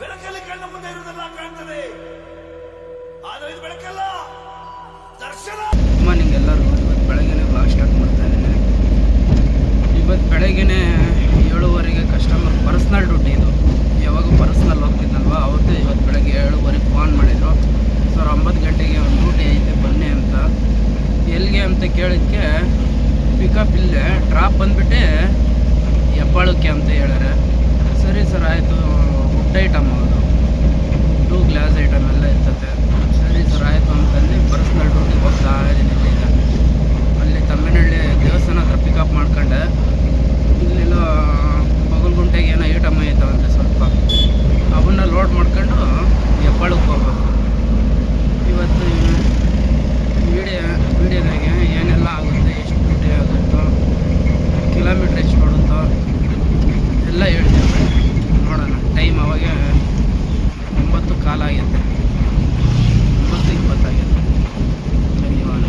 ಬೆಳಕಲ್ಲಿ ಕಣ್ಣ ಮುಂದೆ ಇರುವುದೆಲ್ಲ ಕಾಣ್ತದೆ, ಆದರೆ ಇದು ಬೆಳಕಲ್ಲ, ದರ್ಶನ. ಅಮ್ಮ ನಿಂಗೆಲ್ಲರೂ ಇವತ್ತು ಬೆಳಗ್ಗೆನೆ ವ್ಲಾಗ್ ಸ್ಟಾರ್ಟ್ ಮಾಡ್ತಾ ಇದ್ದೀನಿ. ಇವತ್ತು ಬೆಳಗ್ಗೆನೆ 7:30ಗೆ ಕಸ್ಟಮರ್ ಪರ್ಸ್ನಲ್ ಡ್ಯೂಟಿ ಇದು. ಯಾವಾಗ ಪರ್ಸ್ನಲ್ ಹೋಗ್ತಿದ್ದಲ್ವ ಅವ್ರದ್ದು ಇವತ್ತು ಬೆಳಗ್ಗೆ 7:30ಗೆ ಫೋನ್ ಮಾಡಿದರು. ಸರ್ 9 ಗಂಟೆಗೆ ಒಂದು ಡ್ಯೂಟಿ ಐತೆ ಬನ್ನಿ ಅಂತ. ಎಲ್ಲಿಗೆ ಅಂತ ಕೇಳಿದ್ದಕ್ಕೆ ಪಿಕಪ್ ಇಲ್ಲೇ ಡ್ರಾಪ್ ಬಂದುಬಿಟ್ಟು ಹೆಬ್ಬಾಳಕ್ಕೆ ಅಂತ ಹೇಳ್ಯಾರೆ. ಸರಿ ಸರ್ ಆಯಿತು, ಫುಡ್ ಐಟಮ್ ಅದು, ಫುಡ್ಡು ಗ್ಲಾಸ್ ಐಟಮ್ ಎಲ್ಲ ಇರ್ತದೆ. ಸರಿ ಸರ್ ಆಯಿತು ಅಂತಂದು ಪರ್ಸ್ನಲ್ ಡ್ಯೂಟಿಗೆ ಹೋಗ್ತಾ ಇದ್ದೀನಿ. ಇಲ್ಲಿಂದ ಅಲ್ಲಿ ತಮ್ಮಿನಹಳ್ಳಿ ದೇವಸ್ಥಾನ ಹತ್ರ ಪಿಕಪ್ ಮಾಡ್ಕೊಂಡೆ. ಇಲ್ಲೆಲ್ಲ ಬಗಲ್ಗುಂಟೆಗೆ ಏನೋ ಐಟಮ್ ಐತವಂತೆ ಸ್ವಲ್ಪ, ಅವನ್ನ ಲೋಡ್ ಮಾಡ್ಕೊಂಡು ಹೆಬ್ಬಾಳಕ್ಕೆ ಹೋಗ್ಬೇಕು. ಇವತ್ತು ವೀಡಿಯೋದಾಗೆ ಏನೆಲ್ಲ ಆಗುತ್ತೆ, ಎಷ್ಟು ಡ್ಯೂಟಿ ಆಗುತ್ತೋ, ಕಿಲೋಮೀಟ್ರ್ ಎಷ್ಟು ಕೊಡುತ್ತೋ ಎಲ್ಲ ಹೇಳ್ತೀವಿ. ನೋಡೋಣ. ಟೈಮ್ ಅವಾಗ 9 ಕಾಲ ಆಗೈತೆ, 9:20 ಆಗೈತೆ. ಧನ್ಯವಾದ.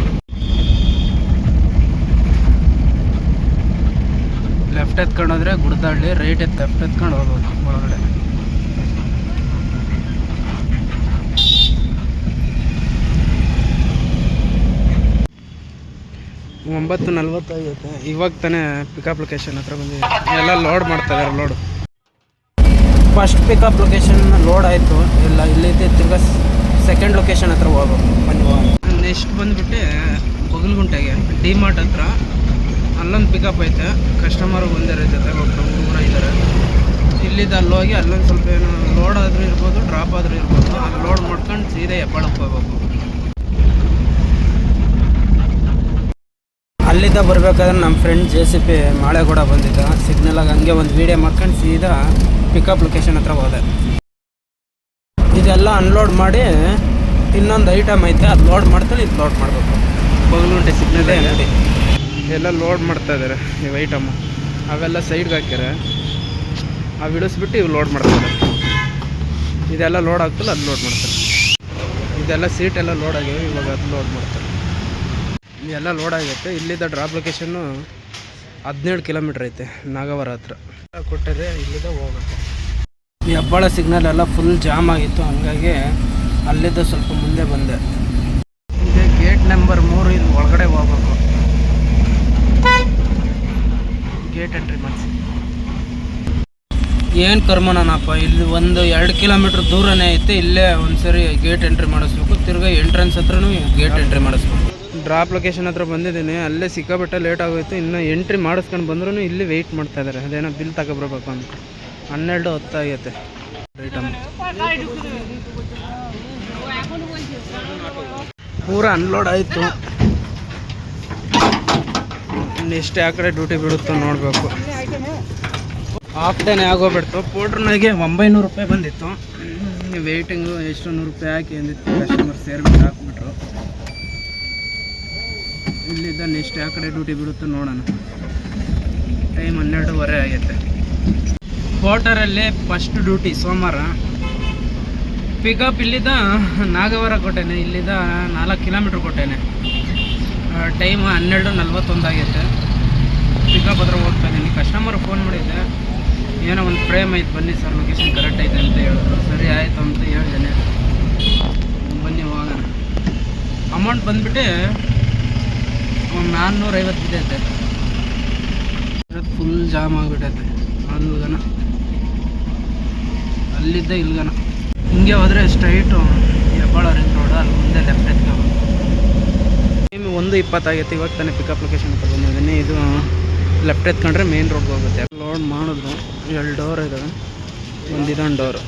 ಲೆಫ್ಟ್ ಎತ್ಕೊಂಡೋದ್ರೆ ಗುಡ್ದಾಳ್ಳಿ, ರೈಟ್ ಲೆಫ್ಟ್ ಎತ್ಕೊಂಡು ಹೋಗ್ಬೋದು ಒಳಗಡೆ. ಒಂಬತ್ತು 40 ಆಗೈತೆ. ಇವಾಗ ತಾನೇ ಪಿಕಪ್ ಲೊಕೇಶನ್ ಹತ್ರ ಬಂದಿದೆ. ಎಲ್ಲ ಲೋಡ್ ಮಾಡ್ತಾಯಿದ್ದಾರೆ. Load first pickup location load ಆಯಿತು ಎಲ್ಲ. ಇಲ್ಲಿದ್ದೆ ತಿರ್ಗಾ ಸೆಕೆಂಡ್ ಲೊಕೇಶನ್ ಹತ್ರ ಹೋಗ್ಬೇಕು. ನೆಕ್ಸ್ಟ್ ಬಂದುಬಿಟ್ಟು ಬಗಲ್ಗುಂಟೆಗೆ ಡಿಮಾರ್ಟ್ ಹತ್ರ ಅಲ್ಲೊಂದು ಪಿಕಪ್ ಐತೆ. ಕಸ್ಟಮರು ಬಂದಿರೋ ಜೊತೆ ಒಬ್ಬರು ಹುಡುಗರು ಇದ್ದಾರೆ. ಇಲ್ಲಿದ್ದು ಅಲ್ಲಿ ಹೋಗಿ ಅಲ್ಲೊಂದು ಸ್ವಲ್ಪ ಏನು ಲೋಡ್ ಆದರೂ ಇರ್ಬೋದು, ಡ್ರಾಪ್ ಆದರೂ ಇರ್ಬೋದು. ಅಲ್ಲಿ ಲೋಡ್ ಮಾಡ್ಕೊಂಡು ಸೀದಾ ಹೆಬ್ಬಾಳಕ್ಕೆ ಹೋಗ್ಬೇಕು. ಅಲ್ಲಿದ್ದ ಬರಬೇಕಾದ್ರೆ ನಮ್ಮ ಫ್ರೆಂಡ್ JCP ಮಾಳೆಗೌಡ ಬಂದಿದ್ದ. ಸಿಗ್ನಲಾಗಿ ಹಂಗೆ ಒಂದು ವೀಡಿಯೋ ಮಾಡ್ಕೊಂಡು ಸೀದಾ ಪಿಕಪ್ ಲೊಕೇಶನ್ ಹತ್ರ ಹೋದೆ. ಇದೆಲ್ಲ ಅನ್ಲೋಡ್ ಮಾಡಿ ಇನ್ನೊಂದು ಐಟಮ್ ಐತೆ, ಅದು ಲೋಡ್ ಮಾಡ್ತಾರೆ. ಇದು ಲೋಡ್ ಮಾಡಬೇಕು. ಬಗಲ್ಗುಂಟೆ ಸಿಗ್ನಲೇ ನೋಡಿ ಎಲ್ಲ ಲೋಡ್ ಮಾಡ್ತಾಯಿದ್ದಾರೆ ಇವು ಐಟಮು. ಅವೆಲ್ಲ ಸೈಡ್ಗೆ ಹಾಕ್ಯಾರೆ. ಅವು ಇಳಿಸ್ಬಿಟ್ಟು ಇವು ಲೋಡ್ ಮಾಡ್ತಾರೆ. ಇದೆಲ್ಲ ಲೋಡ್ ಆಗ್ತಲ್ಲ, ಅದು ಲೋಡ್ ಮಾಡ್ತಾರೆ. ಇದೆಲ್ಲ ಸೀಟೆಲ್ಲ ಲೋಡ್ ಆಗಿವೆ. ಇವಾಗ ಅದು ಲೋಡ್ ಮಾಡ್ತಾರೆ. ಎಲ್ಲ ಲೋಡ್ ಆಗೈತೆ. ಇಲ್ಲಿದ್ದ ಡ್ರಾಪ್ ಲೊಕೇಶನ್ನು 17 ಕಿಲೋಮೀಟ್ರ್ ಐತೆ, ನಾಗವರ ಹತ್ರ ಕೊಟ್ಟರೆ. ಇಲ್ಲಿದ್ದ ಹೋಗುತ್ತೆ. ಈ ಹೆಬ್ಬಾಳ ಸಿಗ್ನಲ್ ಎಲ್ಲ ಫುಲ್ ಜಾಮ್ ಆಗಿತ್ತು, ಹಂಗಾಗಿ ಅಲ್ಲಿದ್ದ ಸ್ವಲ್ಪ ಮುಂದೆ ಬಂದೆ. ಈಗ ಗೇಟ್ ನಂಬರ್ 3 ಇದು ಒಳಗಡೆ ಹೋಗ್ಬೇಕು. ಗೇಟ್ ಎಂಟ್ರಿ ಮಾಡಿಸಿ. ಏನು ಕರ್ಮನಪ್ಪ, ಇಲ್ಲಿ ಒಂದು 2 ಕಿಲೋಮೀಟ್ರ್ ದೂರನೇ ಐತೆ. ಇಲ್ಲೇ ಒಂದು ಸರಿ ಗೇಟ್ ಎಂಟ್ರಿ ಮಾಡಿಸ್ಬೇಕು. ತಿರ್ಗಾ ಎಂಟ್ರೆನ್ಸ್ ಹತ್ರನೂ ಗೇಟ್ ಎಂಟ್ರಿ ಮಾಡಿಸ್ಬೇಕು. ಡ್ರಾಪ್ ಲೊಕೇಶನ್ ಹತ್ರ ಬಂದಿದ್ದೀನಿ. ಅಲ್ಲೇ ಸಿಕ್ಕಾಬಿಟ್ಟೆ ಲೇಟ್ ಆಗೋಯ್ತು. ಇನ್ನು ಎಂಟ್ರಿ ಮಾಡಿಸ್ಕೊಂಡು ಬಂದ್ರೂ ಇಲ್ಲಿ ವೆಯ್ಟ್ ಮಾಡ್ತಾಯಿದ್ದಾರೆ. ಅದೇನೋ ಬಿಲ್ ತಗೊಬರ್ಬೇಕು ಅಂತ. 12:10 ಆಗೈತೆ. ಐಟಮ್ ಪೂರ ಅನ್ಲೋಡ್ ಆಯಿತು. ನೆಕ್ಸ್ಟ್ ಯಾವ ಕಡೆ ಡ್ಯೂಟಿ ಬಿಡುತ್ತೋ ನೋಡಬೇಕು. ಹಾಫ್ ಡೇನೇ ಆಗೋಗ್ಬಿಡ್ತು. ಪೋಟ್ರನಾಗೆ 900 ರೂಪಾಯಿ ಬಂದಿತ್ತು. ವೆಯ್ಟಿಂಗು ಎಷ್ಟು 100 ರೂಪಾಯಿ ಹಾಕಿ ಅಂದಿತ್ತು. ಕಸ್ಟಮರ್ ಸೇರ್ಬಿಟ್ಟು ಹಾಕ್ಬಿಟ್ರು. ಇಲ್ಲಿದ್ದ ನೆಕ್ಸ್ಟ್ ಯಾವ ಕಡೆ ಡ್ಯೂಟಿ ಬಿಡುತ್ತೋ ನೋಡೋಣ. ಟೈಮ್ 12:15 ಆಗೈತೆ. ಕ್ವಾರ್ಟರಲ್ಲಿ ಫಸ್ಟ್ ಡ್ಯೂಟಿ ಸೋಮವಾರ. ಪಿಕಪ್ ಇಲ್ಲಿದ್ದ ನಾಗವರ ಕೊಟ್ಟೇನೆ. ಇಲ್ಲಿದ್ದ 4 ಕಿಲೋಮೀಟ್ರ್ ಕೊಟ್ಟೇನೆ. ಟೈಮ್ 12:41 ಆಗೈತೆ. ಪಿಕಪ್ ಹತ್ರ ಹೋಗ್ತಾ ಇದ್ದೀನಿ. ಕಸ್ಟಮರ್ ಫೋನ್ ಮಾಡಿದ್ದೆ, ಏನೋ ಒಂದು ಫ್ರೇಮ್ ಐತೆ ಬನ್ನಿ ಸರ್, ಲೊಕೇಶನ್ ಕರೆಕ್ಟ್ ಐತೆ ಅಂತ ಹೇಳಿದ್ರು. ಸರಿ ಆಯಿತು ಅಂತ ಹೇಳಿದ್ದೇನೆ. ಬನ್ನಿ ಹೋಗೋಣ. ಅಮೌಂಟ್ ಬಂದುಬಿಟ್ಟು 450 ಬಿದ್ದೈತೆ. Full jam ಆಗಿಬಿಟ್ಟೈತೆ. ಅಲ್ಲಿದ್ದ ಇಲ್ಗನ ಹಿಂಗೆ ಹೋದರೆ ಸ್ಟ್ರೈಟು ಹೆಬ್ಬಾಳ ರಿಂಗ್ ರೋಡ್. ಅಲ್ಲಿ ಮುಂದೆ ಲೆಫ್ಟ್ ಎತ್ಕೋಬೇಕು. ಟೈಮ್ 1:20 ಆಗೈತೆ. ಇವಾಗ ತಾನೇ ಪಿಕಪ್ ಲೊಕೇಶನ್ ಹತ್ರ ಬಂದಿದ್ದೀನಿ. ಇದು ಲೆಫ್ಟ್ ಎತ್ಕೊಂಡ್ರೆ ಮೇನ್ ರೋಡ್ಗೆ ಹೋಗುತ್ತೆ. ಲೋಡ್ ಮಾಡಿದ್ರು. 2 ಡೋರ್ ಇದ್ದಾವೆ, ಒಂದು ಇದೊಂದು ಡೋರು.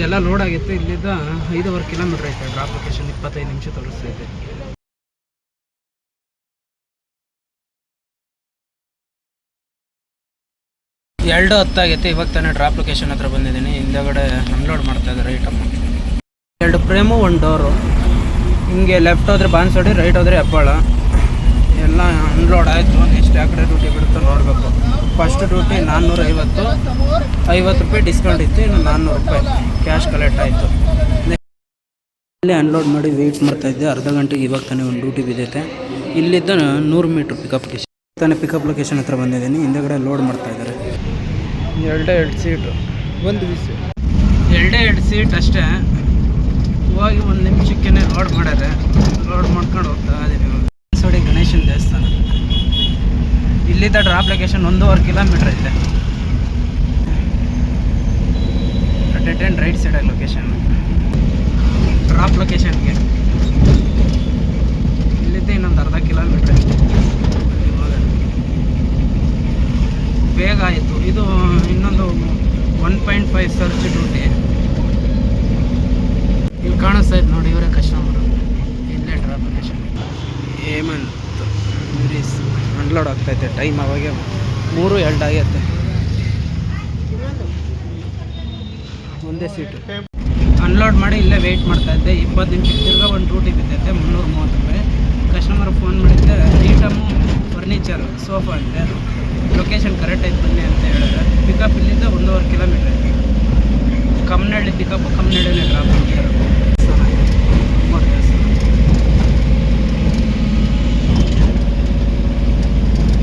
ಎಲ್ಲ ಲೋಡ್ ಆಗಿತ್ತು. ಇಲ್ಲಿದ್ದ 5.5 ಕಿಲೋಮೀಟ್ರ್ ಐತೆ. ಡ್ರಾಪ್ ಲೊಕೇಶನ್ 25 ನಿಮಿಷ ತೋರಿಸ್ತೈತೆ. 2:10 ಆಗೈತೆ. ಇವಾಗ ತಾನೇ ಡ್ರಾಪ್ ಲೊಕೇಶನ್ ಹತ್ರ ಬಂದಿದ್ದೀನಿ. ಹಿಂದೆಗಡೆ ಅನ್ಲೋಡ್ ಮಾಡ್ತಾಯಿದ್ದಾರೆ ಐಟಮ್ಮು. 2 frame, 1 door. ಹಿಂಗೆ ಲೆಫ್ಟ್ ಹೋದರೆ ಬಾನ್ಸೋಡಿ, ರೈಟ್ ಹೋದರೆ ಹೆಬ್ಬಾಳ. ಎಲ್ಲ ಅನ್ಲೋಡ್ ಆಯಿತು. ನೆಕ್ಸ್ಟ್ ಯಾವ ಕಡೆ ಡ್ಯೂಟಿ ಬಿಡುತ್ತೋ ನೋಡಬೇಕು. ಫಸ್ಟ್ ಡ್ಯೂಟಿ 450, 50 ರೂಪಾಯಿ ಡಿಸ್ಕೌಂಟ್ ಇತ್ತು. ಇನ್ನು 400 ರೂಪಾಯಿ ಕ್ಯಾಶ್ ಕಲೆಕ್ಟ್ ಆಯಿತು. ಇಲ್ಲೇ ಅನ್ಲೋಡ್ ಮಾಡಿ ವೆಯ್ಟ್ ಮಾಡ್ತಾಯಿದ್ದೆ ಅರ್ಧ ಗಂಟೆಗೆ. ಇವಾಗ ತಾನೇ ಒಂದು ಡ್ಯೂಟಿ ಬಿದ್ದೈತೆ. ಇಲ್ಲಿದ್ದ 100 ಮೀಟ್ರ್ ಪಿಕಪ್ ಲೊಕೇಶನ್. ತಾನೇ ಪಿಕಪ್ ಲೊಕೇಶನ್ ಹತ್ರ ಬಂದಿದ್ದೀನಿ. ಹಿಂದೆಗಡೆ ಲೋಡ್ ಮಾಡ್ತಾಯಿದ್ದಾರೆ. ಎರಡು ಸೀಟು, ಒಂದು ವಿಷಯ ಎರಡು ಸೀಟ್ ಅಷ್ಟೇ. ಹೋಗಿ 1 ನಿಮಿಷಕ್ಕೆ ಲೋಡ್ ಮಾಡ್ಯಾರೆ. ಲೋಡ್ ಮಾಡ್ಕೊಂಡು ಹೋಗ್ತಾ ಇದೀವಿ. ಸೋಡಿ ಗಣೇಶನ ದೇವಸ್ಥಾನ. ಇಲ್ಲಿದ್ದ ಡ್ರಾಪ್ ಲೊಕೇಶನ್ 1.5 ಕಿಲೋಮೀಟ್ರ್ ಐತೆ. ಡೆಡ್ ಆ್ಯಂಡ್ ರೈಟ್ ಸೈಡಾಗಿ ಲೊಕೇಶನ್. ಡ್ರಾಪ್ ಲೊಕೇಶನ್ಗೆ ಇಲ್ಲಿದ್ದ ಇನ್ನೊಂದು ಅರ್ಧ ಕಿಲೋಮೀಟ್ರ್ ಅಷ್ಟೇ. ಬೇಗ ಆಯಿತು. ಇದು ಇನ್ನೊಂದು 1.5 ಸರ್ಚ್ ಡ್ಯೂಟಿ. ಇಲ್ಲಿ ಕಾಣಿಸ್ತಾ ಇತ್ತು ನೋಡಿ, ಇವರೇ ಕಸ್ಟಮರು. ಇಲ್ಲೇ ಡ್ರಾಪ್ ಲೊಕೇಶನ್. ಹೇಮಂತ್ ಮ್ಯೂರೀಸ್ ಅನ್ಲೋಡ್ ಆಗ್ತೈತೆ. ಟೈಮ್ ಅವಾಗೆ 3:02 ಆಗೈತೆ. ಒಂದೇ ಸೀಟು ಅನ್ಲೋಡ್ ಮಾಡಿ ಇಲ್ಲೇ ವೆಯ್ಟ್ ಮಾಡ್ತಾಯಿದ್ದೆ. 20 ನಿಮಿಷಕ್ಕೆ ತಿರ್ಗಾ ಒಂದು ಡ್ಯೂಟಿ ಬಿದ್ದೈತೆ. 330 ರೂಪಾಯಿ. ಕಸ್ಟಮರ್ ಫೋನ್ ಮಾಡಿದ್ದೆ, ಐಟಮು ಫರ್ನಿಚರ್ ಸೋಫಾ ಅಂತೆ. ಲೊಕೇಶನ್ ಕರೆಕ್ಟ್ ಆಯ್ತು ಬನ್ನಿ ಅಂತ ಹೇಳಿದ್ರೆ. ಪಿಕಪ್ ಇಲ್ಲಿಂದ 1.5 ಕಿಲೋಮೀಟ್ರ್ ಐತಿ. ಕಮ್ಮನಹಳ್ಳಿ ಪಿಕಪ್ಪು, ಕಮ್ಮನಹಳ್ಳಿನೇ ಡ್ರಾಪ್ ಮಾಡ್ತಾರೆ.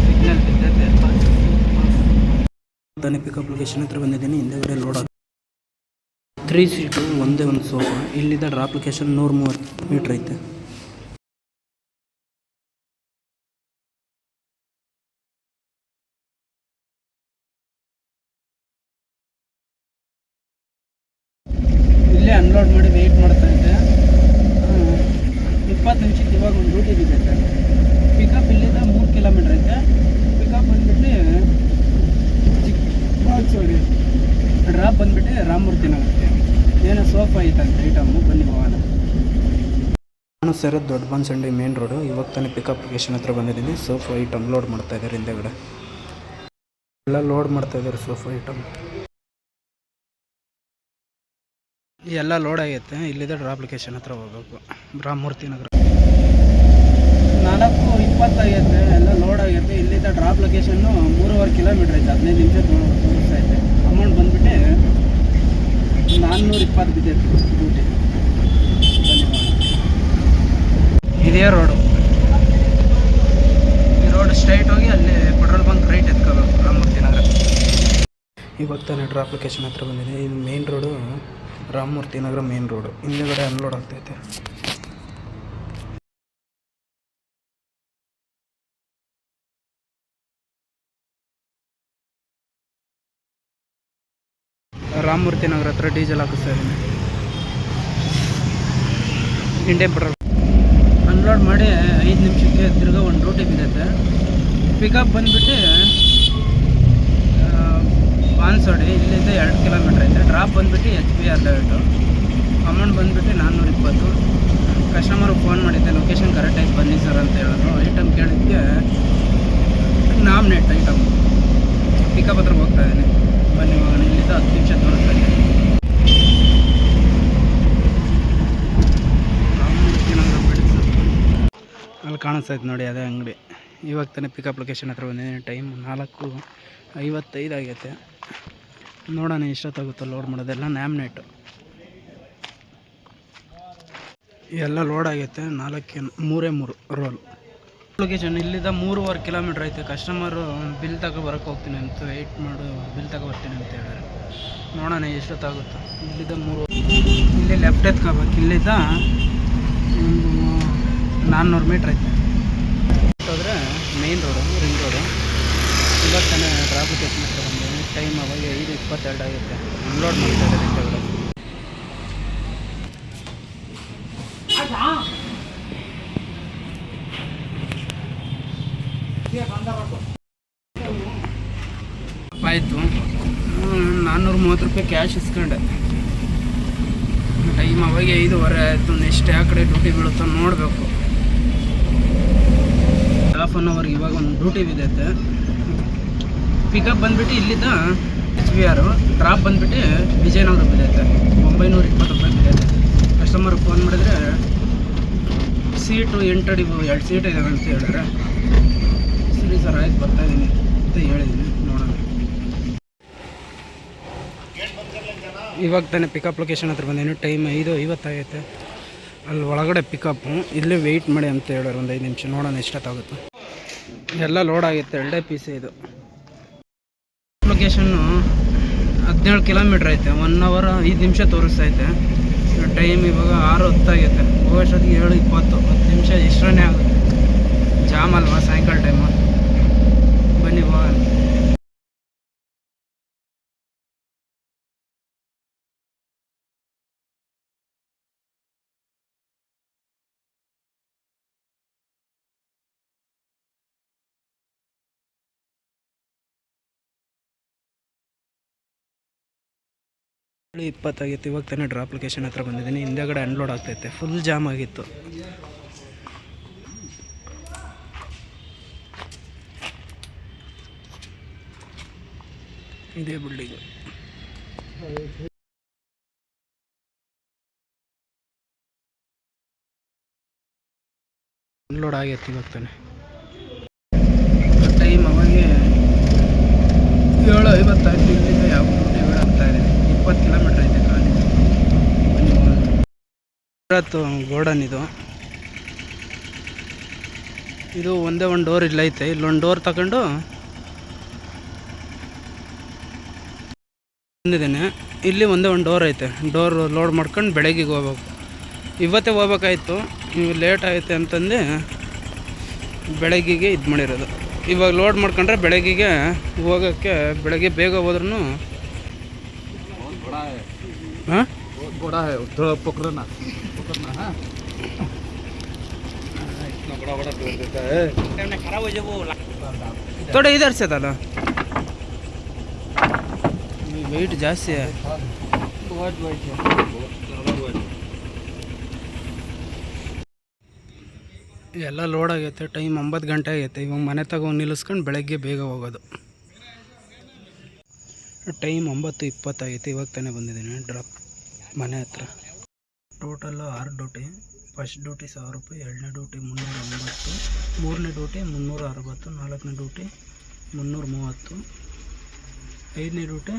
ಸಿಗ್ನಲ್ ಬಿದ್ದೈತೆ. ತಾನೇ ಪಿಕಪ್ ಲೊಕೇಶನ್ ಹತ್ರ ಬಂದಿದ್ದೀನಿ. ಹಿಂದೆಗಡೆ ಲೋಡ್ 3 ಸೀಟು, ಒಂದೇ ಒಂದು ಸೋಫಾ. ಇಲ್ಲಿದ್ದ ಡ್ರಾಪ್ ಲೊಕೇಶನ್ 130 ಮೀಟ್ರ್ ಐತೆ. ಇಲ್ಲೇ ಅನ್ಲೋಡ್ ಮಾಡಿ ವೆಯ್ಟ್ ಮಾಡ್ತಾ ಇದ್ದೆ. 20 ನಿಮಿಷಕ್ಕೆ ಇವಾಗ ಒಂದು ಡ್ಯೂಟಿ ಬಿದ್ದೈತೆ. ಪಿಕಪ್ ಇಲ್ಲಿಂದ 3 ಕಿಲೋಮೀಟ್ರ್ ಐತೆ. ಪಿಕಪ್ ಬಂದ್ಬಿಟ್ಟು ಡ್ರಾಪ್ ಬಂದ್ಬಿಟ್ಟು ರಾಮಮೂರ್ತಿ ನಗರಕ್ಕೆ. ಏನೋ ಸೋಫಾ ಐತಂತೆ ಐಟಮು. ಬನ್ನಿ ಹೋಗೋಣ. ನಾನು ಸೇರೋದು ದೊಡ್ಡ ಬನಶಂಕರಿ ಮೇನ್ ರೋಡು. ಇವಾಗ ತಾನೇ ಪಿಕಪ್ ಲೊಕೇಶನ್ ಹತ್ರ ಬಂದಿದ್ದೀನಿ. ಸೋಫಾ ಐಟಮ್ ಲೋಡ್ ಮಾಡ್ತಾ ಇದ್ದಾರೆ. ಹಿಂದೆಗಡೆ ಎಲ್ಲ ಲೋಡ್ ಮಾಡ್ತಾ ಇದ್ದಾರೆ ಸೋಫಾ ಐಟಮ್. ಎಲ್ಲ ಲೋಡ್ ಆಗೈತೆ. ಇಲ್ಲಿದೆ ಡ್ರಾಪ್ ಲೊಕೇಶನ್ ಹತ್ರ ಹೋಗ್ಬೇಕು. ರಾಮಮೂರ್ತಿ ನಗರ 4:20 ಆಗೈತೆ. ಎಲ್ಲ ಲೋಡ್ ಆಗೈತೆ. ಇಲ್ಲಿದ್ದ ಡ್ರಾಪ್ ಲೊಕೇಶನ್ನು 3.5 ಕಿಲೋಮೀಟ್ರ್ ಐತೆ. 15 ನಿಮಿಷ ತೋರಿಸ್ತಾ ಐತೆ. ಅಮೌಂಟ್ ಬಂದ್ಬಿಟ್ಟು 420 ಬಿದ್ದೈತೆ ಡ್ಯೂಟಿ. ಇದೇ ರೋಡು. ಈ ರೋಡ್ ಸ್ಟ್ರೈಟ್ ಹೋಗಿ ಅಲ್ಲಿ petrol bunk right ಎತ್ಕೋಬೇಕು. Ramamurthy Nagar. ಇವಾಗ ತಾನೇ ಡ್ರಾಪ್ ಲೊಕೇಶನ್ ಹತ್ರ ಬಂದಿದೆ. ಇದು main road, Ramamurthy Nagar main road. ಹಿಂದೆಗಡೆ ಅನ್ಲೋಡ್ ಆಗ್ತೈತೆ. ರಾಮಮೂರ್ತಿ ನಗರ ಹತ್ರ ಡೀಸೆಲ್ ಹಾಕಿಸ್ತಾ ಇದ್ದೀನಿ. ಇಂಡಿಯನ್ ಪೆಟ್ರೋಲ್ ಅನ್ಲೋಡ್ ಮಾಡಿ 5 ನಿಮಿಷಕ್ಕೆ ತಿರ್ಗಾ ಒಂದು ಡ್ಯೂಟಿ ಬಿದ್ದೈತೆ. ಪಿಕಪ್ ಬಂದುಬಿಟ್ಟು ಬಾನ್ಸೋಡಿ. ಇಲ್ಲಿಂದ 2 ಕಿಲೋಮೀಟ್ರ್ ಐತೆ. ಡ್ರಾಪ್ ಬಂದುಬಿಟ್ಟು HBR ಲೆವೆಟು. ಅಮೌಂಟ್ ಬಂದುಬಿಟ್ಟು 420. ಕಸ್ಟಮರ್ಗೆ ಫೋನ್ ಮಾಡಿದ್ದೆ, ಲೊಕೇಶನ್ ಕರೆಕ್ಟ್ ಆಗಿ ಬನ್ನಿ ಸರ್ ಅಂತ ಹೇಳಿದ್ರು. ಐಟಮ್ ಕೇಳಿದ್ದಕ್ಕೆ ನಾಮ್ನೆಟ್ ಐಟಮ್. ಪಿಕಪ್ ಹತ್ರ ಹೋಗ್ತಾ ಇದ್ದೀನಿ. ಬನ್ನಿ ಹೋಗೋಣ. ಇಲ್ಲಿಂದ 10 ನಿಮಿಷ ತೋರಿಸ್ತಾ ಇದ್ದೀನಿ. ಅಲ್ಲಿ ಕಾಣಿಸ್ತೈತೆ ನೋಡಿ, ಅದೇ ಅಂಗಡಿ. ಇವಾಗ ತಾನೇ ಪಿಕಪ್ ಲೊಕೇಶನ್ ಹತ್ರ ಬಂದಿದ್ದೀನಿ. ಟೈಮ್ 4:55 ಆಗೈತೆ. ನೋಡೋಣ ಎಷ್ಟೊತ್ತಾಗುತ್ತೋ ಲೋಡ್ ಮಾಡೋದೆಲ್ಲ. ನ್ಯಾಮ್ನೆಟ್ಟು ಎಲ್ಲ ಲೋಡ್ ಆಗೈತೆ. 3 ರೋಲ್ ಲೊಕೇಶನ್. ಇಲ್ಲಿಂದ 3.5 ಕಿಲೋಮೀಟ್ರ್ ಐತೆ. ಕಸ್ಟಮರು ಬಿಲ್ ಬರೋಕ್ಕೆ ಹೋಗ್ತೀನಿ ಅಂತ ವೆಯ್ಟ್ ಮಾಡು, ಬಿಲ್ ಬರ್ತೀನಿ ಅಂತ ಹೇಳಿದ್ರೆ. ನೋಡೋಣ ಎಷ್ಟೊತ್ತಾಗುತ್ತೋ. ಇಲ್ಲಿಂದ ಇಲ್ಲಿ ಲೆಫ್ಟ್ ಎತ್ಕೋಬೇಕು. ಇಲ್ಲಿಂದ ಒಂದು 400 ಮೀಟ್ರ್ ಐತೆ. ಹೋದರೆ ಮೇನ್ ರೋಡು, ರಿಂಗ್ ರೋಡು. ಇವಾಗ ತಾನೇ ಡ್ರಾಪ್ ಲೊಕೇಶನ್ ಹತ್ರ ಬಂದಿದ್ದೀನಿ. ಟೈಮ್ ಅವಾಗ 5:22 ಆಗುತ್ತೆ. ಅನ್ಲೋಡ್ ಮಾಡ್ತಾ ಇದ್ದಾರೆ ಹಿಂದೆಗಡೆ. ಆಯಿತು. 430 ರೂಪಾಯಿ ಕ್ಯಾಶ್ ಇಸ್ಕೊಂಡೆ. ಟೈಮ್ ಅವಾಗ 5:15 ಆಯಿತು. ನೆಕ್ಸ್ಟ್ ಯಾವ ಕಡೆ ಡ್ಯೂಟಿ ಬೀಳುತ್ತೋ ನೋಡಬೇಕು. ಹಾಫ್ ಆನ್ ಅವರ್ಗೆ ಇವಾಗ ಒಂದು ಡ್ಯೂಟಿ ಬಿದ್ದೈತೆ. ಪಿಕಪ್ ಬಂದುಬಿಟ್ಟು ಇಲ್ಲಿದ್ದ HBR. ಡ್ರಾಪ್ ಬಂದುಬಿಟ್ಟು ವಿಜಯನಗರ ಬಿದ್ದೈತೆ. 920 ರೂಪಾಯಿ ಬಿದ್ದೈತೆ. ಕಸ್ಟಮರ್ಗೆ ಫೋನ್ ಮಾಡಿದ್ರೆ ಸೀಟು 8 ಅಡಿ 2 ಸೀಟ್ ಇದ್ದಾವೆ ಅಂತ ಹೇಳಿದ್ರೆ, ಸರಿ ಸರ್ ಆಯ್ತು ಬರ್ತಾಯಿದ್ದೀನಿ ಅಂತ ಹೇಳಿದ್ದೀನಿ. ನೋಡೋಣ. ಇವಾಗ ತಾನೇ ಪಿಕಪ್ ಲೊಕೇಶನ್ ಹತ್ರ ಬಂದೇನು. ಟೈಮ್ 5:50 ಆಗೈತೆ. ಅಲ್ಲಿ ಒಳಗಡೆ ಪಿಕಪ್ಪು. ಇಲ್ಲೇ ವೆಯ್ಟ್ ಮಾಡಿ ಅಂತ ಹೇಳೋರು ಒಂದು 5 ನಿಮಿಷ. ನೋಡೋಣ ಎಷ್ಟೊತ್ತಾಗುತ್ತೆ. ಎಲ್ಲ ಲೋಡ್ ಆಗೈತೆ. 2 ಪೀಸೇ ಇದು. ಲೊಕೇಶನ್ನು 17 ಕಿಲೋಮೀಟ್ರ್ ಐತೆ, 1 hour 5 ನಿಮಿಷ ತೋರಿಸ್ತೈತೆ. ಟೈಮ್ ಇವಾಗ 6:10 ಆಗೈತೆ. ಹೋಗೋಷ್ಟೊತ್ತಿಗೆ 7:20, 10 ನಿಮಿಷ ಎಷ್ಟರೇ ಆಗುತ್ತೆ. ಜಾಮ್ ಅಲ್ವಾ ಸಾಯಂಕಾಲ ಟೈಮು. ಬನ್ನಿ ಹೋಗೋಣ. ಬೆಳಗ್ಗೆ 20 ಆಗೈತೆ. ಇವಾಗ ತಾನೇ ಡ್ರಾಪ್ ಲೊಕೇಶನ್ ಹತ್ರ ಬಂದಿದ್ದೀನಿ. ಹಿಂದೆಗಡೆ ಅನ್ಲೋಡ್ ಆಗ್ತೈತೆ. ಫುಲ್ ಜಾಮ್ ಆಗಿತ್ತು. ಇದೇ ಬಿಲ್ಡಿಂಗು. ಅನ್ಲೋಡ್ ಆಗೈತೆ ಇವಾಗ ತಾನೆ. ಟೈಮ್ ಅವಾಗೆ 7:55. ಇಲ್ಲಿಂದ ಯಾವ ಡ್ಯೂಟಿ ಬಿಡಾಗ್ತಾ ಇದೆ. 20 ಕಿಲೋಮೀಟ್ರ್ ಐತೆ ಖಾಲಿ. ಗೋಡನ್ ಇದು ಒಂದೇ ಒಂದು ಡೋರ್ ಇಲ್ಲೈತೆ. ಇಲ್ಲೊಂದು ಡೋರ್ ತಗೊಂಡು ಬಂದಿದ್ದೇನೆ. ಇಲ್ಲಿ ಒಂದೇ ಒಂದು ಡೋರ್ ಐತೆ. ಡೋರ್ ಲೋಡ್ ಮಾಡ್ಕೊಂಡು ಬೆಳಗ್ಗೆಗೆ ಹೋಗ್ಬೇಕು. ಇವತ್ತೇ ಹೋಗ್ಬೇಕಾಯ್ತು, ನೀವು ಲೇಟ್ ಆಗುತ್ತೆ ಅಂತಂದು ಬೆಳಗ್ಗೆಗೆ ಇದು ಮಾಡಿರೋದು. ಇವಾಗ ಲೋಡ್ ಮಾಡ್ಕೊಂಡ್ರೆ ಬೆಳಗ್ಗೆಗೆ ಹೋಗೋಕ್ಕೆ, ಬೆಳಗ್ಗೆ ಬೇಗ ಹೋದ್ರೂ ಹಾಂ ಥೋಡೆ इधर से था ना, वेट ಜಾಸ್ತಿ. ಎಲ್ಲ ಲೋಡ್ ಆಗೈತೆ. ಟೈಮ್ 9 ಗಂಟೆ ಆಗೈತೆ. ಇವಾಗ ಮನೆ ತಗೊಂಡು ನಿಲ್ಲಿಸ್ಕೊಂಡು ಬೆಳಗ್ಗೆ ಬೇಗ ಹೋಗೋದು. ಟೈಮ್ 9:20 ಆಗೈತೆ. ಇವಾಗ ತಾನೇ ಬಂದಿದ್ದೀನಿ ಡ್ರಾಪ್ ಮನೆ ಹತ್ರ. Total 6 duty. ಫಸ್ಟ್ ಡ್ಯೂಟಿ 1000 ರೂಪಾಯಿ, 2ನೇ ಡ್ಯೂಟಿ 390, 3ನೇ ಡ್ಯೂಟಿ 360, 4ನೇ ಡ್ಯೂಟಿ 330, 5ನೇ ಡ್ಯೂಟಿ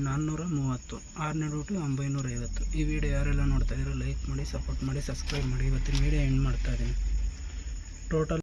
430, 6ನೇ ಡ್ಯೂಟಿ 950. ಈ ವಿಡಿಯೋ ಯಾರೆಲ್ಲ ನೋಡ್ತಾಯಿದ್ದೀರೋ ಲೈಕ್ ಮಾಡಿ, ಸಪೋರ್ಟ್ ಮಾಡಿ, ಸಬ್ಸ್ಕ್ರೈಬ್ ಮಾಡಿ. ಇವತ್ತಿನ ವಿಡಿಯೋ ಎಂಡ್ ಮಾಡ್ತಾಯಿದ್ದೀನಿ. ಟೋಟಲ್